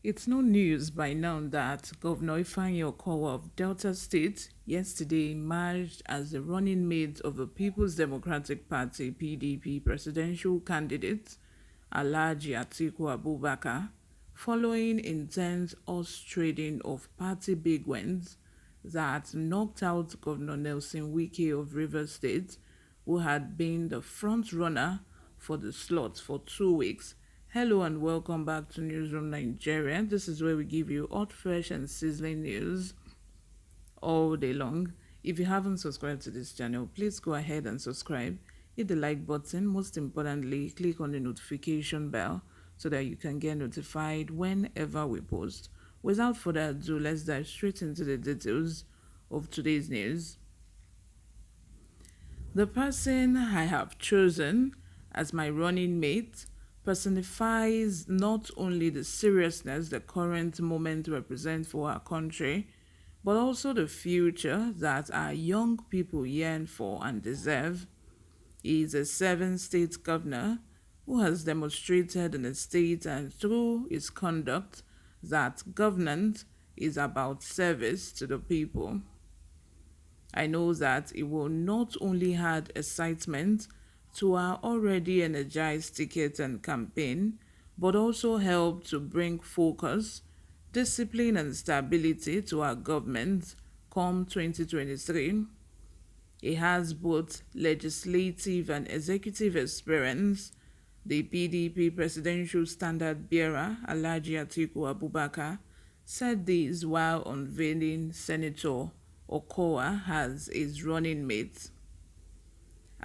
It's no news by now that Governor Ifeanyi Okowa of Delta State yesterday emerged as the running mate of the People's Democratic Party (PDP) presidential candidate Alhaji Atiku Abubakar, following intense horse trading of party bigwigs that knocked out Governor Nelson Wike of Rivers State, who had been the front runner for the slot for 2 weeks. Hello and welcome back to Newsroom Nigeria. This is where we give you hot, fresh, and sizzling news all day long. If you haven't subscribed to this channel, please go ahead and subscribe. Hit the like button. Most importantly, click on the notification bell so that you can get notified whenever we post. Without further ado, let's dive straight into the details of today's news. The person I have chosen as my running mate personifies not only the seriousness the current moment represents for our country, but also the future that our young people yearn for and deserve. He is a 7-state governor who has demonstrated in the state and through his conduct that governance is about service to the people. I know that it will not only add excitement to our already energized ticket and campaign, but also help to bring focus, discipline, and stability to our government come 2023. He has both legislative and executive experience. The PDP presidential standard bearer, Alhaji Atiku Abubakar, said this while unveiling Senator Okowa as his running mate.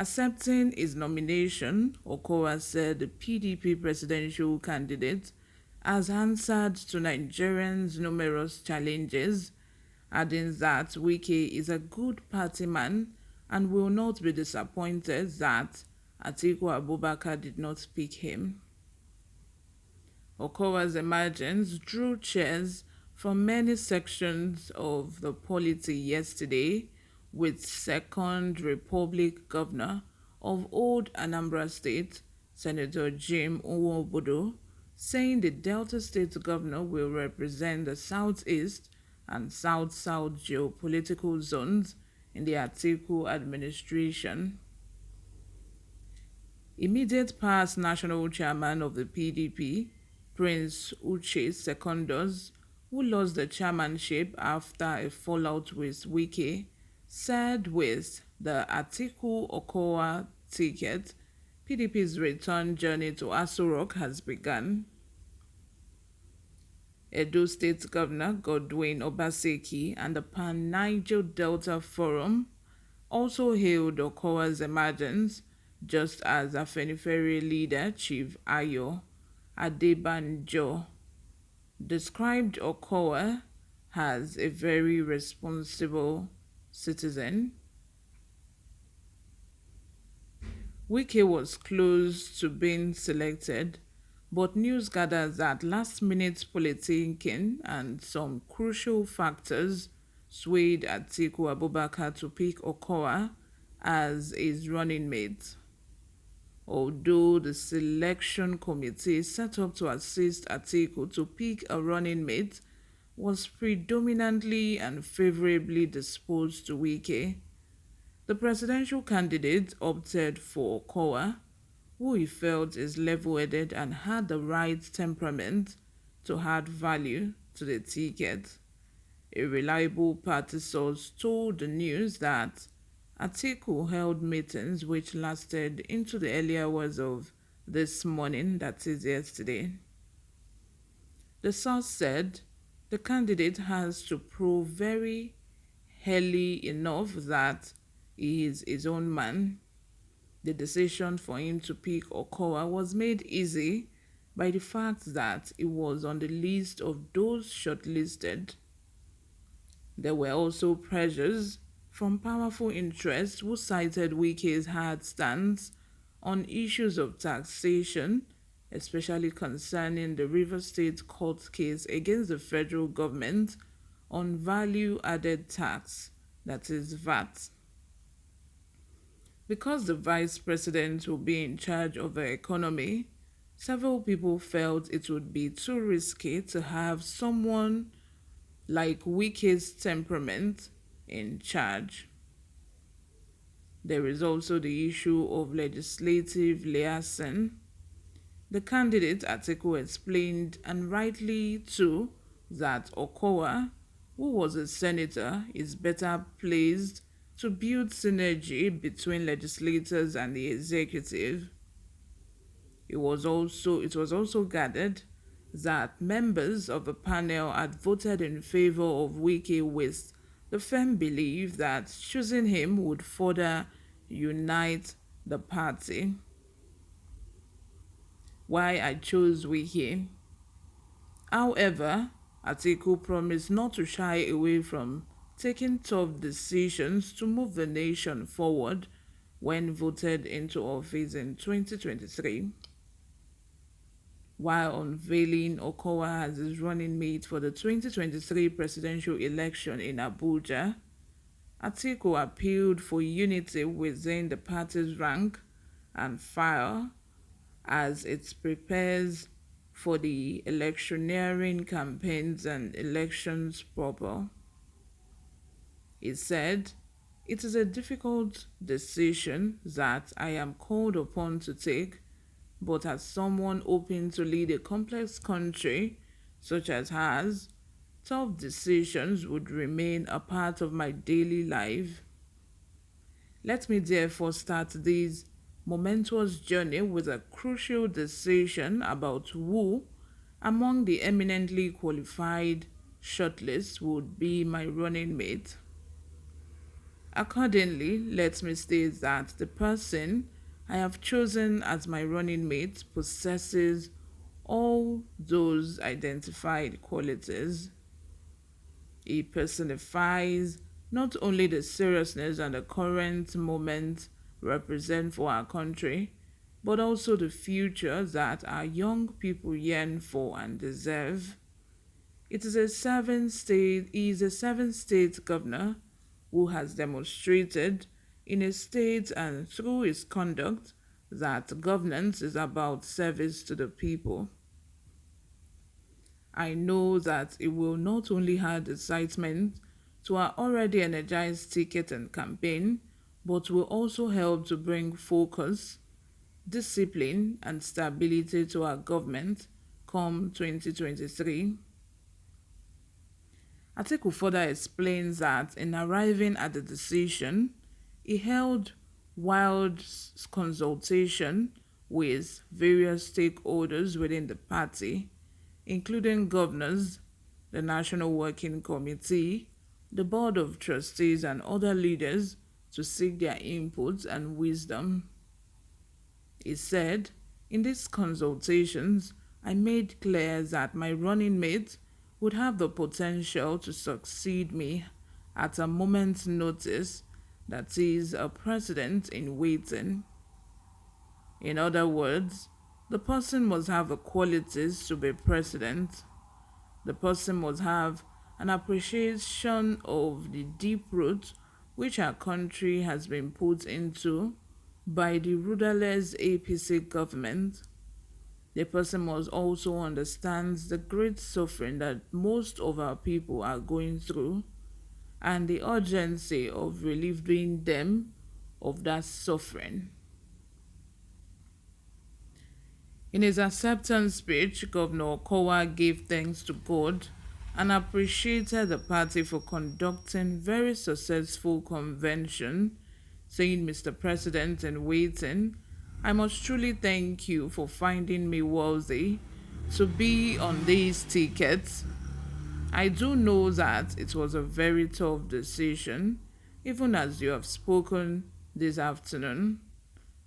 Accepting his nomination, Okowa said the PDP presidential candidate has answered to Nigerians' numerous challenges, adding that Wike is a good party man and will not be disappointed that Atiku Abubakar did not pick him. Okowa's emergence drew cheers from many sections of the polity yesterday, with Second Republic Governor of Old Anambra State, Senator Jim Nwobodo, saying the Delta State Governor will represent the Southeast and South-South geopolitical zones in the Atiku administration. Immediate past national chairman of the PDP, Prince Uche Secondus, who lost the chairmanship after a fallout with Wike, said with the Atiku Okowa ticket, PDP's return journey to Aso Rock has begun. Edo State Governor Godwin Obaseki and the Pan-Niger Delta Forum also hailed Okowa's emergence, just as Afenifere leader Chief Ayo Adebanjo described Okowa as a very responsible citizen. Wike was close to being selected, but news gathers that last-minute politicking and some crucial factors swayed Atiku Abubakar to pick Okowa as his running mate. Although the selection committee set up to assist Atiku to pick a running mate was predominantly and favorably disposed to Wike, the presidential candidate opted for Okowa, who he felt is level-headed and had the right temperament to add value to the ticket. A reliable party source told the news that Atiku held meetings which lasted into the early hours of this morning, that is yesterday. The source said the candidate has to prove very early enough that he is his own man. The decision for him to pick Okowa was made easy by the fact that he was on the list of those shortlisted. There were also pressures from powerful interests who cited Wike's hard stance on issues of taxation, especially concerning the Rivers State court case against the federal government on value-added tax, that is VAT. Because the vice president will be in charge of the economy, Several people felt it would be too risky to have someone like Wike's temperament in charge. There is also the issue of legislative liaison. The candidate Atiku explained, and rightly too, that Okowa, who was a senator, is better placed to build synergy between legislators and the executive. It was also gathered that members of the panel had voted in favor of Wike with the firm belief that choosing him would further unite the party. Why I chose Wike. However, Atiku promised not to shy away from taking tough decisions to move the nation forward when voted into office in 2023. While unveiling Okowa as his running mate for the 2023 presidential election in Abuja, Atiku appealed for unity within the party's rank and file as it prepares for the electioneering campaigns and elections proper. He said, "It is a difficult decision that I am called upon to take, but as someone hoping to lead a complex country such as ours, tough decisions would remain a part of my daily life. Let me therefore start this momentous journey with a crucial decision about who, among the eminently qualified shortlist, would be my running mate. Accordingly, let me state that the person I have chosen as my running mate possesses all those identified qualities. He personifies not only the seriousness and the current moment represent for our country, but also the future that our young people yearn for and deserve. He is a seven-state governor who has demonstrated in his state and through his conduct that governance is about service to the people. I know that it will not only add excitement to our already energized ticket and campaign, but will also help to bring focus, discipline, and stability to our government come 2023. Atiku further explains that in arriving at the decision, he held wide consultation with various stakeholders within the party, including governors, the National Working Committee, the Board of Trustees, and other leaders to seek their input and wisdom. He said, "In these consultations, I made clear that my running mate would have the potential to succeed me at a moment's notice, that is, a president in waiting. In other words, the person must have the qualities to be president. The person must have an appreciation of the deep roots which our country has been put into by the rudderless APC government. The person must also understand the great suffering that most of our people are going through and the urgency of relieving them of that suffering." In his acceptance speech, Governor Okowa gave thanks to God and appreciated the party for conducting very successful convention, saying, "Mr. President in waiting, I must truly thank you for finding me worthy to be on these tickets. I do know that it was a very tough decision, even as you have spoken this afternoon.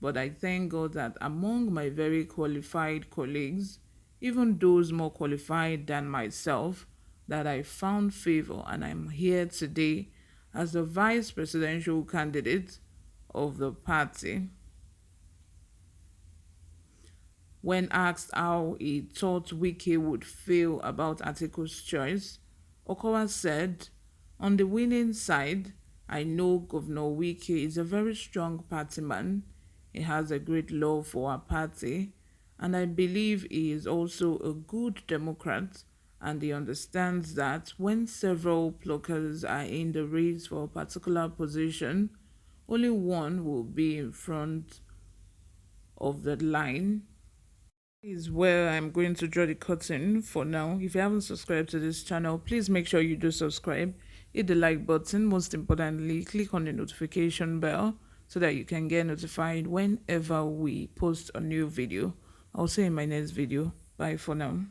But I thank God that among my very qualified colleagues, even those more qualified than myself, that I found favor, and I'm here today as the vice presidential candidate of the party." When asked how he thought Wike would feel about Atiku's choice, Okowa said, "On the winning side, I know Governor Wike is a very strong party man. He has a great love for our party, And I believe he is also a good Democrat, and he understands that when several blockers are in the race for a particular position, only one will be in front of the line. Is where I'm going to draw the curtain for now. If you haven't subscribed to this channel, please make sure you do subscribe. Hit the like button. Most importantly, click on the notification bell so that you can get notified whenever we post a new video. I'll see you in my next video. Bye for now.